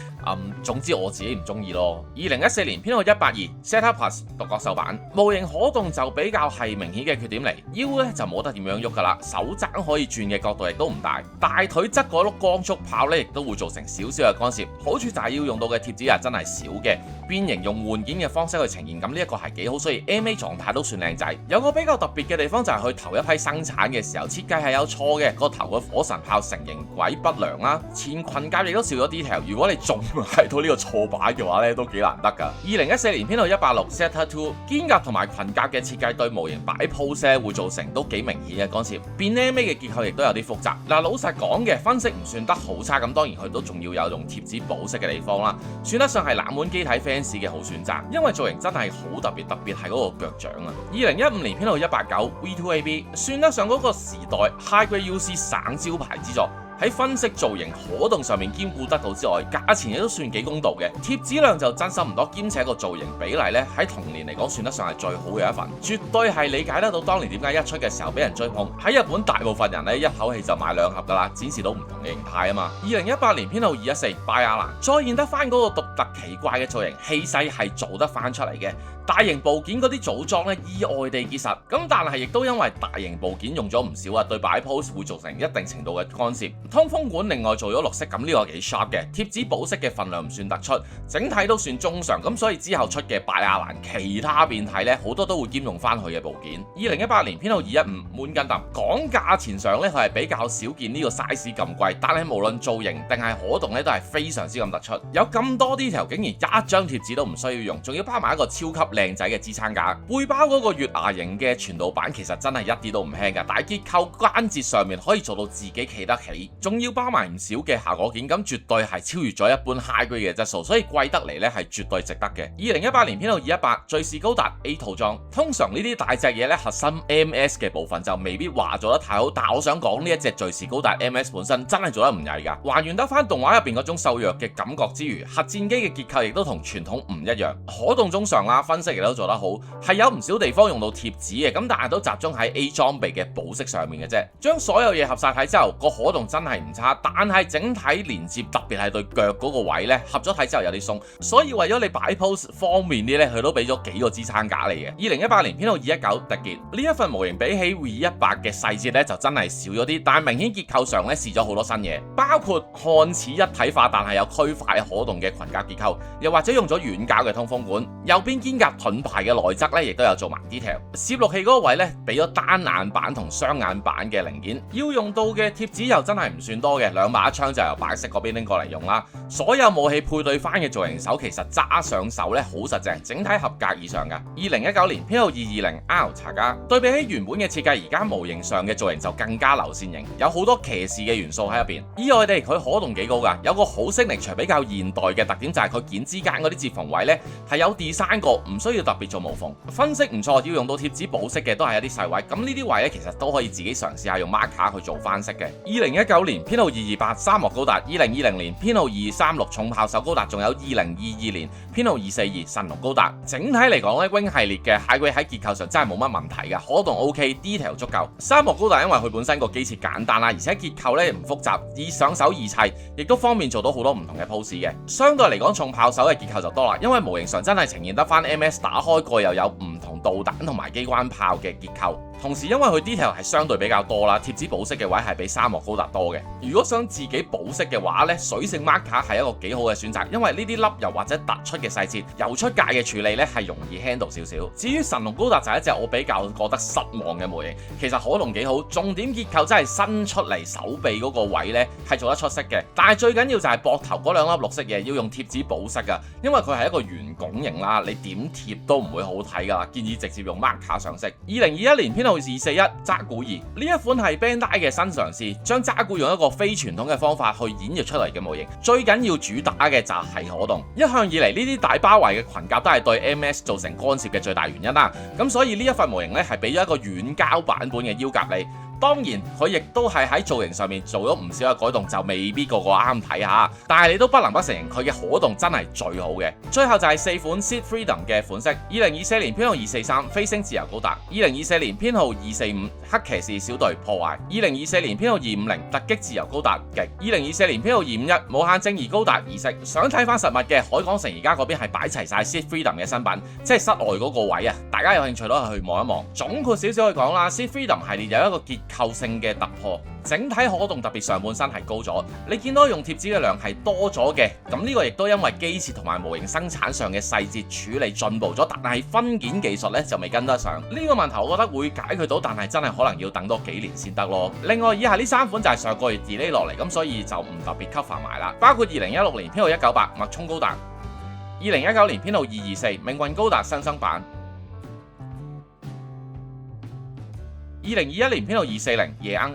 總之我自己唔中意咯。2014年編號182 Zeta Plus 獨角獸版，模型可動就比較係明顯嘅缺點嚟，腰咧就冇得點樣喐噶啦，手踭可以轉嘅角度亦都唔大，大腿側嗰碌光速炮咧亦都會造成少少嘅干涉。好處就係要用到嘅貼紙係真係少嘅，變形用換件嘅方式去呈現，咁呢一個係幾好，所以 MA 狀態都算靚仔。有個比較特別嘅地方就係佢頭一批生產嘅時候設計係有錯嘅，個頭嘅火神炮成形軌不良啦，前裙甲亦都少咗 detail。如果你仲睇到呢個錯版嘅話咧，都幾難得㗎。2014年編號186 Zeta 2肩甲同埋裙甲嘅設計對模型擺 pose 會造成都幾明顯嘅干涉，變 MA 嘅結構亦都有啲複雜。嗱，老實講嘅分析唔算得好差，咁當然佢都仲要有用貼紙補色嘅地方啦，算得上係冷門機體 fans 嘅好選擇，因為造型真係好特別係嗰個腳掌啊。2015年編號189 V2AB 算得上嗰個時代 High Grade UC 省招牌之作。喺分析造型可動上面兼顧得到之外，價錢亦都算幾公道嘅，貼紙量就真心唔多，兼且個造型比例咧喺同年嚟講算得上係最好嘅一份，絕對係理解得到當年點解一出嘅時候俾人追捧。喺日本大部分人咧一口氣就買2盒噶啦，展示到唔同嘅形態啊嘛。2018年編號214拜亞蘭，再現得翻嗰個獨特奇怪嘅造型，氣勢係做得翻出嚟嘅。大型部件嗰啲組裝咧意外地結實，咁但係亦都因為大型部件用咗唔少啊，對擺 pose 會造成一定程度嘅干涉。通風管另外做咗綠色，咁呢個幾 sharp 嘅，貼紙保色嘅份量唔算突出，整體都算中上，咁所以之後出嘅拜亞蘭其他變體咧好多都會兼容翻佢嘅部件。2018年編號215滿根揼，講價錢上咧佢係比較少見呢個 size 咁貴，但係無論造型定係可動咧都係非常之咁突出，有咁多 detail，竟然一張貼紙都唔需要用，仲要包埋一個超級靚仔嘅支撐架。背包嗰個月牙形嘅傳導板其實真係一啲都唔輕㗎，但係結構關節上面可以做到自己企得起，仲要包埋唔少嘅效果件，咁絕對係超越咗一般 high grade 嘅質素，所以貴得嚟呢係絕對值得嘅。2018年編號218瑞士高達 A 套裝，通常呢啲大隻嘢呢，核心 MS 嘅部分就未必話做得太好，但我想講呢一隻瑞士高達 MS 本身真係做得唔曳㗎，還原得翻動畫入邊嗰種瘦弱嘅感覺之餘，核戰機嘅結構亦都同傳統唔一樣，可動中上啦，分析亦都做得好，係有唔少地方用到貼紙嘅，咁但係都集中喺 A 裝備嘅保飾上面嘅啫。將所有嘢合晒體之後，個可動真係唔差，但係整體連接特別係對腳嗰個位呢，合咗體之後有啲鬆，所以為咗你擺 pose 方便啲呢，佢都俾咗幾個支撐架嚟嘅。2018年編號219特傑，呢一份模型比起 V100嘅細節呢，就真係少咗啲，但係明顯結構上呢，試咗好多新嘢，包括看似一體化但係有區塊可動嘅裙甲結構，又或者用咗軟膠嘅通風管，右邊肩胛盾牌嘅內側呢，亦都有做埋 detail。攝錄器嗰個位呢，俾咗單眼板同雙眼板嘅零件，要用到嘅貼紙又真係唔算多嘅，兩把槍就由白色嗰邊拎過嚟用啦。所有武器配對翻嘅造型手其實揸上手呢，好實淨，整體合格以上㗎。2019年編號220 R 查加，對比起原本嘅設計，而家模型上嘅造型就更加流線型，有好多騎士嘅元素喺入邊。意外地佢可動幾高㗎，有個好signature比較現代嘅特點就係佢件之間嗰啲接縫位呢係有 design 過，唔需要特別做無縫。分析唔錯，要用到貼紙保飾嘅都係一啲細位，咁呢啲位呢，其實都可以自己嘗試下用 marker 去做翻色嘅。2019年編號228沙漠高達，2020年編號236重炮手高達，仲有2022年編號242神龍高達。整體嚟講呢 Wing 系列嘅 high grade 喺結構上真係冇乜問題嘅，可動 OK，detail 足夠。沙漠高達因為佢本身個機設簡單啦，而且結構呢唔複雜，易上手易砌，亦都方便做到好多唔同嘅 pose 嘅。相對嚟講，重炮手嘅結構就多啦，因為模型上真係呈現得翻 MS 打開過又有唔同導彈同埋機關炮嘅結構。同時因為佢 detail 係相對比較多啦，貼紙保飾嘅位係比沙漠高達多嘅。如果想自己保飾嘅話呢，水性 marker 係一個幾好嘅選擇，因為呢啲粒油或者突出嘅細節，油出界嘅處理呢係容易 handle 少少。至於神龍高達就係一隻我比較覺得失望嘅模型，其實可動幾好，重點結構真係伸出嚟手臂嗰個位呢係做得出色嘅，但係最緊要就係膊頭嗰兩粒綠色嘢要用貼紙保飾㗎，因為佢係一個圓拱形啦，你點貼都唔會好睇㗎啦，建議直接用 marker 上色。2021年編號241渣古二，呢一款係 Bandai 嘅新嘗試，將渣古用一個非傳統嘅方法去演繹出嚟嘅模型。最緊要主打嘅就係可動，一向以嚟呢啲大包圍嘅裙甲都係對 MS 造成干涉嘅最大原因啦。咁所以呢一份模型呢，係俾咗一個軟膠版本嘅腰甲你。當然佢亦都係喺造型上面做咗唔少嘅改動，就未必個個啱睇下，但係你都不能不承認佢嘅可動真係最好嘅。最後就係4款 Seed Freedom 嘅款式。2024年編號243飛星自由高達，2024年編號245黑騎士小隊破壞，2024年編號250突擊自由高達極，2024年編號251無限正義高達儀式。想睇翻實物嘅海港城而家嗰邊係擺齊晒 Seed Freedom 嘅新品，即係室外嗰個位啊，大家有興趣都係去望一望。總括少少去講啦， Seed Freedom 系列有一個構性嘅突破，整體可動特別上半身係高咗，你見到用貼紙嘅量係多咗嘅，咁呢個亦都因為機設同埋模型生產上嘅細節處理進步咗，但係分件技術呢就未跟得上。呢個問題我覺得會解決到，但係真係可能要等多幾年先得咯。另外以下呢3款就係上個月 delay 落嚟，咁所以就唔特別 cover 埋啦，包括2016年編號198脈衝高達，2019年編號224命運高達新生版，2021年編號240夜鶯。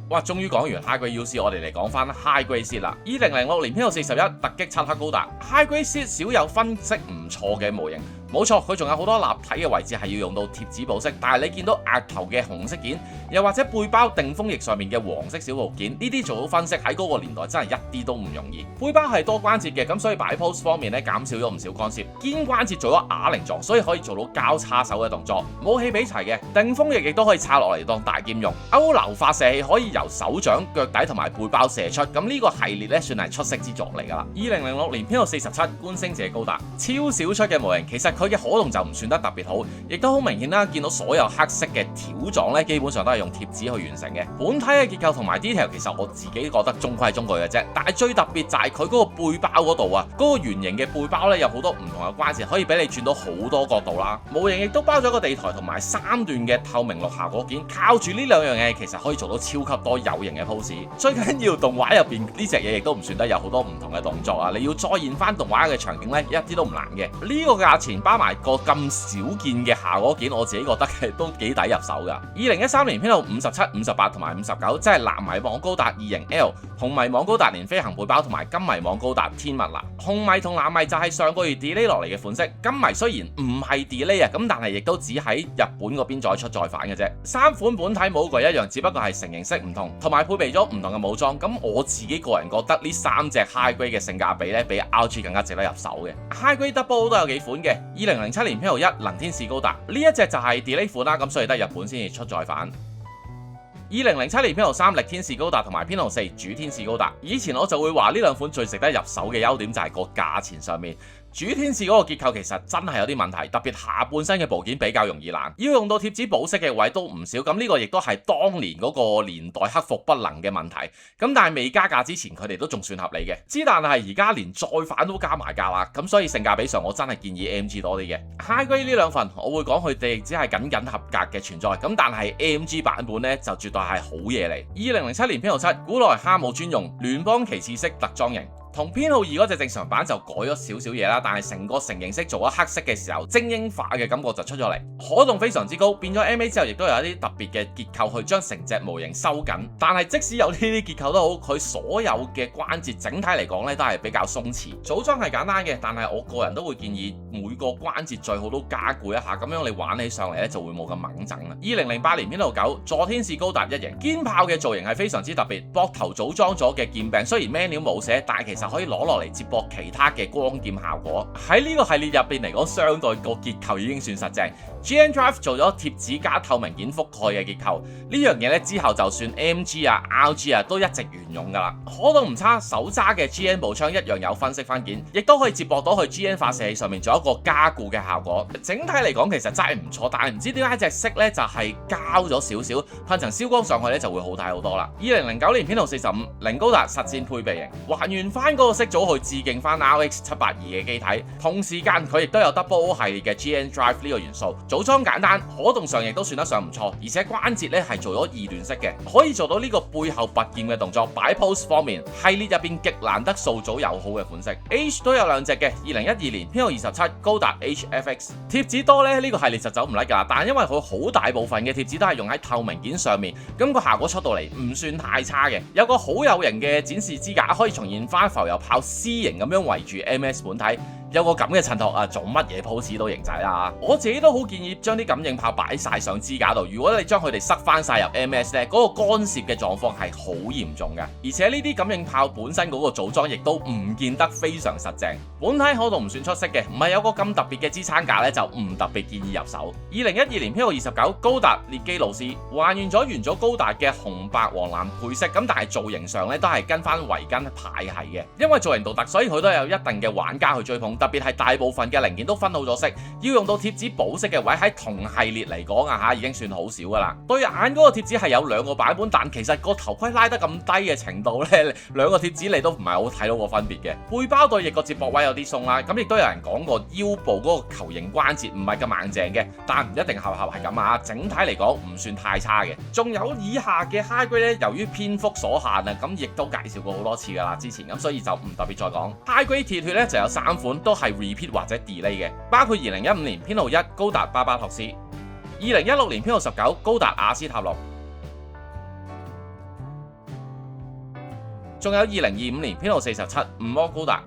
哇！終於講完 High Grade UC， 我哋嚟講翻 High Grade Seed 啦。2006年編號41突擊漆黑高達 High Grade Seed 少有分析唔錯嘅模型。冇錯，佢仲有好多立體嘅位置係要用到貼紙保飾，但係你見到額頭嘅紅色件，又或者背包定風翼上面嘅黃色小部件，呢啲做好分析喺嗰個年代真係一啲都唔容易。背包係多關節嘅，咁所以擺 pose 方面咧減少咗唔少干涉。肩關節做咗啞鈴狀，所以可以做到交叉手嘅動作。武器俾齊嘅，定風翼亦都可以插落嚟當大劍用。歐流發射器可以由手掌、腳底同埋背包射出，咁呢個系列咧算係出色之作嚟㗎啦。2006年編號47觀星者高達超少出嘅模型，其實佢嘅可動就唔算得特別好，亦都好明顯啦，見到所有黑色嘅條狀咧，基本上都係用貼紙去完成嘅。本體嘅結構同埋 detail 其實我自己覺得中規中矩嘅啫，但係最特別就係佢嗰個背包嗰度啊，嗰個圓形嘅背包咧有好多唔同嘅關節，可以俾你轉到好多角度啦。模型亦都包咗個地台同埋3段嘅透明綠效果件，靠住呢兩樣嘢其實可以做到超級多有型嘅 pose。最緊要動畫入邊呢隻嘢亦都唔算得有好多唔同嘅動作啊，你要再現翻動畫嘅場景咧，一啲都唔難嘅。呢個價錢包埋個咁少見嘅效果件，我自己覺得都幾抵入手㗎。2013年編號57、58同埋59，即係藍迷網高達2型 L、紅迷網高達連飛行背包同埋金迷網高達天物啦。紅迷同藍迷就係上個月 delay 落嚟嘅款式，金迷雖然唔係 delay 啊，咁但係亦都只喺日本嗰邊再出再返嘅啫。3款本體冇個一樣，只不過係成形式唔同，同埋配備咗唔同嘅武裝。咁我自己個人覺得呢3隻 high grade 嘅性價比咧，比 RG 更加值得入手嘅。high grade double 都有幾款嘅。2007年編號1能天使高達呢一隻就係 delay 款啦，咁所以得日本先至出再返。2007年編號3力天使高達同埋編號4主天使高達，以前我就會話呢兩款最值得入手嘅優點就係個價錢上面。主天使嗰個結構其實真係有啲問題，特別下半身嘅部件比較容易爛，要用到貼紙保色嘅位都唔少，咁呢個亦都係當年嗰個年代克服不能嘅問題。咁但係未加價之前佢哋都仲算合理嘅，但係而家連再反都加埋價啦，咁所以性價比上我真係建議 AMG 多啲嘅。High grade 呢兩份我會講佢哋只係僅合格嘅存在，咁但係 AMG 版本呢就絕對係好嘢嚟。2007年編號7古來哈姆專用聯邦旗幟式特裝型。同編號2嗰隻正常版就改咗少少嘢啦，但係成個成形式做咗黑色嘅時候，精英化嘅感覺就出咗嚟，可動非常之高。變咗 MA 之後，亦都有一啲特別嘅結構去將成隻模型收緊。但係即使有呢啲結構都好，佢所有嘅關節整體嚟講咧都係比較鬆弛。組裝係簡單嘅，但係我個人都會建議每個關節最好都加固一下，咁樣你玩起上嚟咧就會冇咁猛整啦。2008年編號9座天使高達1型肩炮嘅造型係非常之特別，膊頭組裝咗嘅劍柄雖然 manual 冇寫，但係其實可以攞落嚟接駁其他嘅光劍效果。喺呢個系列入邊嚟講，相對個結構已經算實正。GN Drive 做咗貼紙加透明件覆蓋嘅結構，呢樣嘢咧之後就算 MG 啊、RG 啊都一直沿用噶啦。可動唔差，手揸嘅 GN 步槍一樣有分析分件，亦都可以接駁到去 GN 發射器上面做一個加固嘅效果。整體嚟講其實真係唔錯，但係唔知點解隻色咧就係膠咗少少，噴層燒光上去咧就會好睇好多啦。2009年編號45零高達實戰配備型，還原翻嗰個色組去致敬翻 RX 782嘅機體，同時間佢亦都有 Double O 系列嘅 GN Drive 呢個元素。組裝簡單，可動上亦都算得上唔錯，而且關節咧係做咗2段式嘅，可以做到呢個背後拔劍嘅動作。擺 pose 方面，系列入邊極難得素組友好嘅款式。H 都有2隻嘅，2012年編號27高達 HFX 貼紙多咧，呢個系列就走唔甩噶啦。但係因為佢好大部分嘅貼紙都係用喺透明件上面，咁個效果出到嚟唔算太差嘅。有個好有型嘅展示支架，可以重現翻浮游炮 C 型咁樣圍住 MS 本體。有個咁嘅襯托啊，做乜嘢 pose 都型仔啦！我自己都好建議將啲感應炮擺晒上支架度。如果你將佢哋塞翻晒入 MS 咧，嗰個干涉嘅狀況係好嚴重嘅。而且呢啲感應炮本身嗰個組裝亦都唔見得非常實正。本體可動唔算出色嘅，唔係有個咁特別嘅支撐架咧，就唔特別建議入手。2012年編號29高達列基魯斯還原咗元祖高達嘅紅白黃藍配色，咁但係造型上咧都係跟翻維根派系嘅。因為造型獨特，所以佢都有一定嘅玩家去追捧。特別係大部分嘅零件都分好咗色，要用到貼紙保色嘅位喺同系列嚟講啊嚇，已經算好少噶啦。對眼嗰個貼紙係有2個版本，但其實個頭盔拉得咁低嘅程度咧，2個貼紙你都唔係好睇到個分別嘅。背包對翼個接駁位有啲鬆啦，咁亦都有人講過腰部嗰個球形關節唔係咁硬淨嘅，但唔一定合係咁啊。整體嚟講唔算太差嘅。仲有以下嘅 high grade 咧，由於篇幅所限啊，咁亦都介紹過好多次噶啦之前，咁所以就唔特別再講。high grade 鐵血咧就有3款都係 repeat 或者 delay 嘅，包括2015年編號1高達巴巴托斯，2016年編號19高達亞斯塔洛，仲有2025年編號47吳魔高達。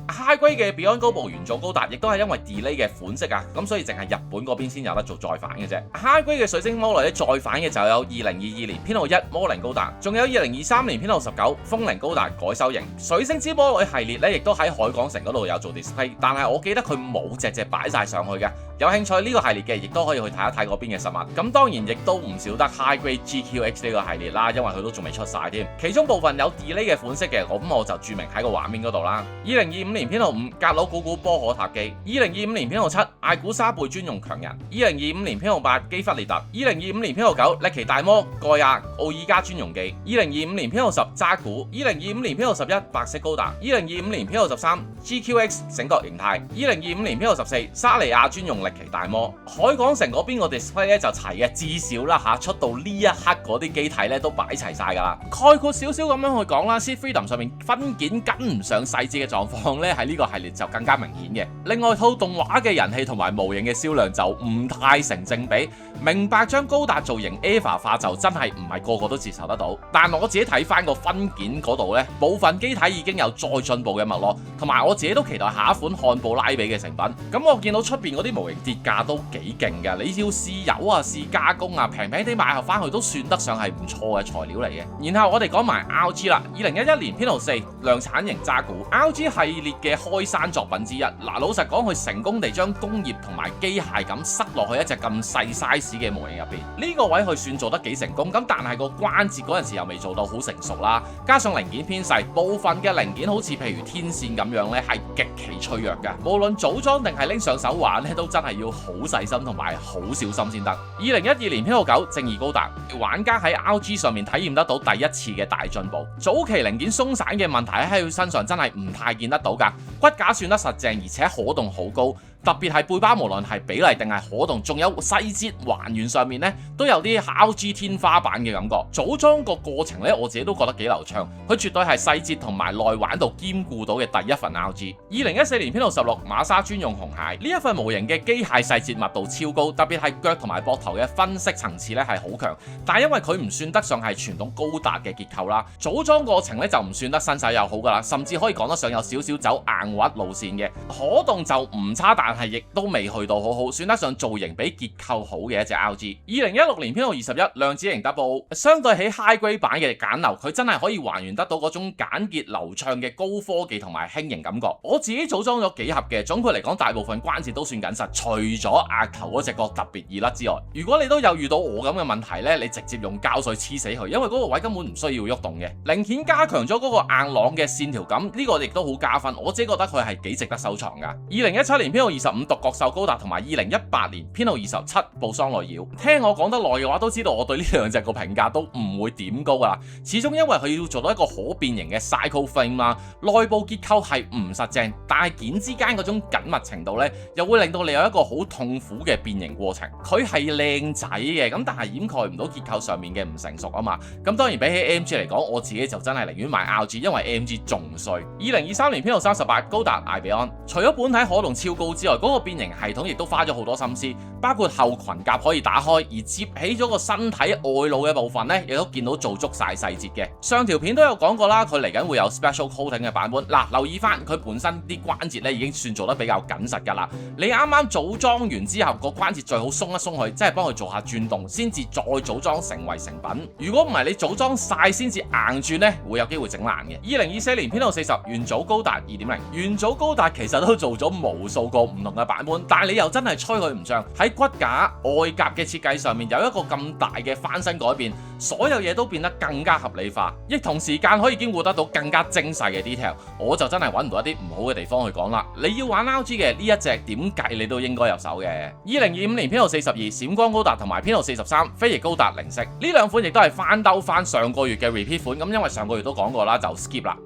high grade 嘅 Beyond 高部元祖高達亦都係因為 delay 嘅款式啊，咁所以淨係日本嗰邊先有得做再反嘅啫。high grade 嘅水星魔女咧再反嘅就有2022年編號1魔靈高達，仲有2023年編號19風靈高達改修型。水星之魔女系列咧亦都喺海港城嗰度有做 display， 但係我記得佢冇隻擺晒上去嘅。有興趣呢個系列嘅，亦都可以去睇一睇嗰邊嘅實物。咁當然亦都唔少得 high grade GQX 呢個系列啦，因為佢都仲未出晒添。其中部分有 delay 嘅款式嘅，咁我就註明喺個畫面嗰度啦。2025年編號5格魯古古波可塔基，2025年編號7艾古沙貝專用強人，2025年編號8基弗列特，2025年編號9力奇大魔蓋亞奧爾加專用技，2025年編號10渣古，2025年編號11白色高達，2025年編號13 GQX 醒覺形態，2025年編號14沙利亞專用力奇大魔。海港城嗰邊個 display 咧就齊嘅，至少啦嚇出到呢一刻嗰啲機體咧都擺齊晒㗎啦。概括少少咁樣去講啦 ，Seed Freedom 上面分件跟唔上細節嘅狀況咧喺呢個系列就更加明顯嘅。另外套動畫嘅人氣同埋模型嘅銷量就唔太成正比。明白將高達造型 EVA 化就真係唔係個個都接受得到，但我自己睇翻個分件嗰度呢，部分機體已經有再進步嘅脈絡，同埋我自己都期待下一款漢布拉比嘅成品。咁我見到出邊嗰啲模型跌價都幾勁㗎，你要試油啊、試加工啊，平平地買盒翻去都算得上係唔錯嘅材料嚟嘅。然後我哋講埋 RG 啦，2011年編號4量產型渣古 RG 系列嘅開山作品之一。嗱，老實講，佢成功地將工業同埋機械感塞落去一隻咁細 size嘅模型入邊，呢個位佢算做得幾成功，咁但係個關節嗰陣時又未做到好成熟啦，加上零件偏細，部分嘅零件好似譬如天線咁樣呢係極其脆弱嘅，無論組裝定係拎上手玩呢都真係要好細心同埋好小心先得。2012年編號9正義高達，玩家喺 RG 上面體驗得到第一次嘅大進步，早期零件鬆散嘅問題喺佢身上真係唔太見得到㗎，骨架算得實淨，而且可動好高。特別係背包，無論係比例定係可動，仲有細節還原上面呢，都有啲 RG 天花板嘅感覺。組裝個過程呢，我自己都覺得幾流暢。佢絕對係細節同埋內玩度兼顧到嘅第一份 RG。2014年編號16馬莎專用紅蟹，呢一份模型嘅機械細節密度超高，特別係腳同埋膊頭嘅分析層次呢係好強。但係因為佢唔算得上係傳統高達嘅結構啦，組裝過程呢就唔算得新手友好噶啦，甚至可以講得上有少少走硬滑路線嘅。可動就唔差，但係亦都未去到好好，算得上造型比結構好嘅一隻 RG。2016年編號21量子型 Double， 相對起 High Grade 版嘅簡陋，佢真係可以還原得到嗰種簡潔流暢嘅高科技同埋輕盈感覺。我自己組裝咗幾盒嘅，總括嚟講大部分關節都算緊實，除咗額頭嗰隻角特別易甩之外。如果你都有遇到我咁嘅問題呢，你直接用膠水黐死佢，因為嗰個位根本唔需要喐動嘅。零件加強咗嗰個硬朗嘅線條感，呢個亦都好加分，我自己覺得佢係幾值得收藏噶。2017年編號25獨角獸高達同埋2018年編號27布桑內妖，聽我講得耐嘅話都知道我對呢兩隻個評價都唔會點高噶啦。始終因為佢要做到一個可變形嘅 cycle frame 啦，內部結構係唔實淨，但係件之間嗰種緊密程度呢，又會令到你有一個好痛苦嘅變形過程。佢係靚仔嘅，咁但係掩蓋唔到結構上面嘅唔成熟啊嘛。咁當然比起 AMG 嚟講，我自己就真係寧願買 RG， 因為 AMG 仲衰。2023年編號38高達艾比安，除咗本體可動超高之外，嗰個變形系統亦都花咗好多心思，包括後裙甲可以打開，而接起咗個身體外露嘅部分呢，亦都見到做足晒細節嘅。上條片都有講過啦，佢嚟緊會有 special coating 嘅版本。嗱，留意翻佢本身啲關節呢已經算做得比較緊實噶啦。你啱啱組裝完之後，個關節最好鬆一鬆佢，即係幫佢做下轉動，先至再組裝成為成品。如果唔係你組裝晒先至硬轉呢，會有機會整爛嘅。2024年編號40元祖高達 2.0， 元祖高達其實都做咗無數個唔同嘅版本，但係你又真係吹佢唔脹。喺骨架外甲嘅設計上面有一個咁大嘅翻新改變，所有嘢都變得更加合理化，亦同時間可以兼顧得到更加精細嘅 detail。我就真係揾唔到一啲唔好嘅地方去講啦。你要玩 RG 嘅呢一隻點計你都應該入手嘅。2025年編號42閃光高達同埋編號43飛翼高達零式，呢兩款亦都係翻兜翻上個月嘅 repeat 款，咁因為上個月都講過啦，就 skip 啦。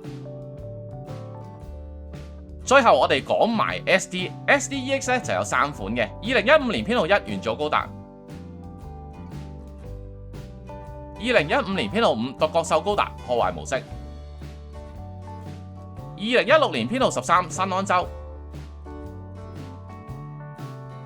最後我哋講埋 SD，SDEX 咧就有3款嘅。2015年編號1元祖高達，2015年編號5獨角獸高達破壞模式，2016年編號13新安州。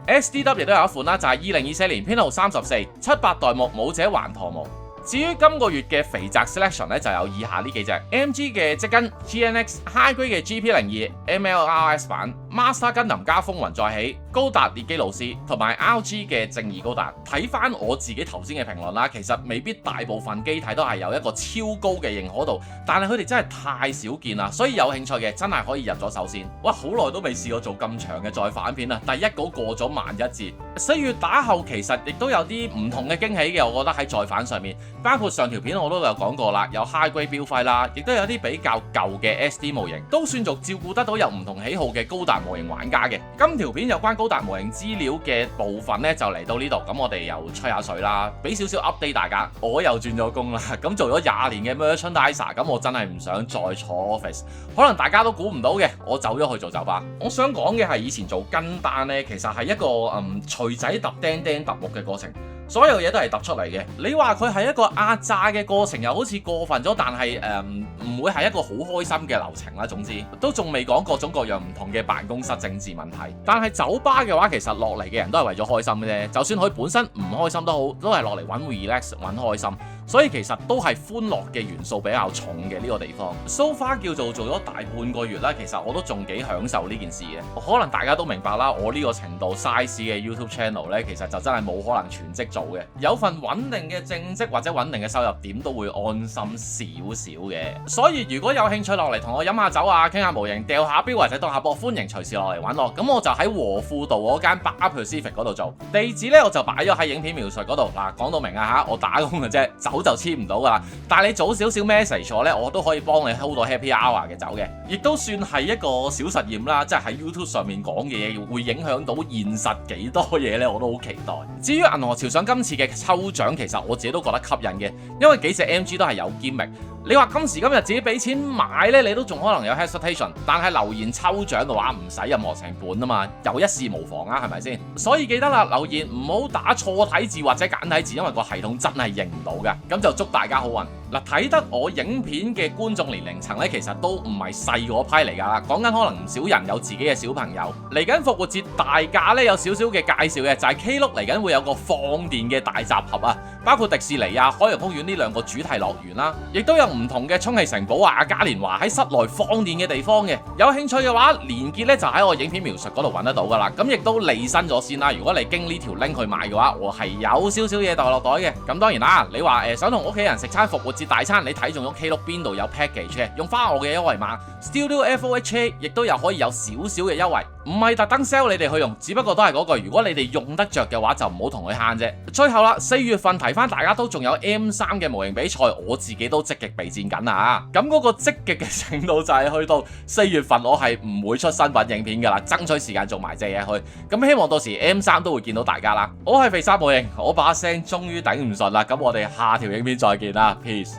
SDW 亦都有一款啦，就係2024年編號34 78代目武者還陀模。至於今個月嘅肥宅 selection 咧，就有以下呢幾隻 MG 嘅積根 GNX High Grade 嘅 GP02 MLRS 版 Master Gundam加風雲再起、高達列基魯斯同埋 RG 嘅正義高達。睇翻我自己頭先嘅評論啦，其實未必大部分機體都係有一個超高嘅認可度，但係佢哋真係太少見啦，所以有興趣嘅真係可以入咗手先。哇，好耐都未試過做咁長嘅再反片啦，第一稿過咗1100字。4月打後其實亦都有啲唔同嘅驚喜嘅，我覺得喺再反上面，包括上條片我都有講過啦，有 High Grade 標徽啦，亦都有啲比較舊嘅 SD 模型，都算做照顧得到有唔同喜好嘅高達模型玩家嘅。今條片有關高達模型資料嘅部分呢，就嚟到呢度，咁我哋又吹下水啦，俾少少 update 大家。我又轉咗工啦，咁做咗20年嘅 merchandiser， 咁我真係唔想再坐 office， 可能大家都估唔到嘅，我走咗去做酒吧。我想講嘅係以前做跟單呢，其實係一個錘仔揼釘釘揼木嘅過程。所有嘢都係揼出嚟嘅，你話佢係一個壓榨嘅過程，又好似過分咗，但係唔會係一個好開心嘅流程啦。總之都仲未講各種各樣唔同嘅辦公室政治問題，但係酒吧嘅話，其實落嚟嘅人都係為咗開心嘅啫。就算佢本身唔開心都好，都係落嚟揾 relax 揾開心，所以其實都係歡樂嘅元素比較重嘅呢個地方。So far 叫做咗大半個月啦，其實我都仲幾享受呢件事嘅。可能大家都明白啦，我呢個程度 size 嘅 YouTube channel 呢，其實就真係冇可能全職做嘅，有份穩定嘅正職或者穩定嘅收入，點都會安心少少嘅。所以如果有興趣落嚟同我飲下酒啊，傾下模型，掉下標或者當下波，歡迎隨時落嚟揾我。咁我就喺和富道嗰間 Bar Pacific 嗰度做，地址呢我就擺咗喺影片描述嗰度。嗱，講到明啊嚇，我打工嘅啫，走就簽唔到噶啦。但係你早少少 message 我呢，我都可以幫你 hold 到 happy hour 嘅酒嘅，亦都算係一個小實驗啦。即係喺 YouTube 上面講嘅嘢會影響到現實幾多嘢呢？我都好期待。至於銀河潮上今次嘅抽獎，其實我自己都覺得吸引嘅，因為幾隻 MG 都係有 gimmick。你話今時今日自己俾錢買呢，你都仲可能有 hesitation， 但係留言抽獎嘅話唔使任何成本啊嘛，有一試無妨啊，係咪先？所以記得啦，留言唔好打錯體字或者簡體字，因為個系統真係認唔到㗎。咁就祝大家好運。嗱，睇得我影片嘅觀眾年齡層呢，其實都唔係細嗰批嚟㗎啦。講緊可能唔少人有自己嘅小朋友。嚟緊復活節大假呢，有少少嘅介紹嘅，就係 Klook 嚟緊會有個放電嘅大集合啊，包括迪士尼啊、海洋公園呢兩個主題樂園啦，亦都有唔同嘅充氣城堡啊、嘉年華喺室內放電嘅地方嘅。有興趣嘅話，連結呢就喺我影片描述嗰度揾得到㗎啦。咁亦都利申咗先啦。如果你經呢條 link 去買嘅話，我係有少少嘢袋落袋嘅。咁當然啦，你話想同屋企人食餐復活節大餐，你睇中咗 Klook 邊度有 package 嘅，用翻我嘅優惠碼 STUDIOFOHA， 亦都有可以有少少嘅優惠，唔係特登 sell 你哋去用，只不過都係嗰句，如果你哋用得着嘅話，就唔好同佢慳啫。最後啦，4月份提翻大家都仲有 M3 嘅模型比賽，我自己都積極備戰緊啊！咁嗰個積極嘅程度就係去到4月份，我係唔會出新品影片噶啦，爭取時間做埋隻嘢去。咁希望到時 M3 都會見到大家啦。我係肥沙模型，我把聲終於頂唔順啦，咁我哋下條影片再見啦 ，peace。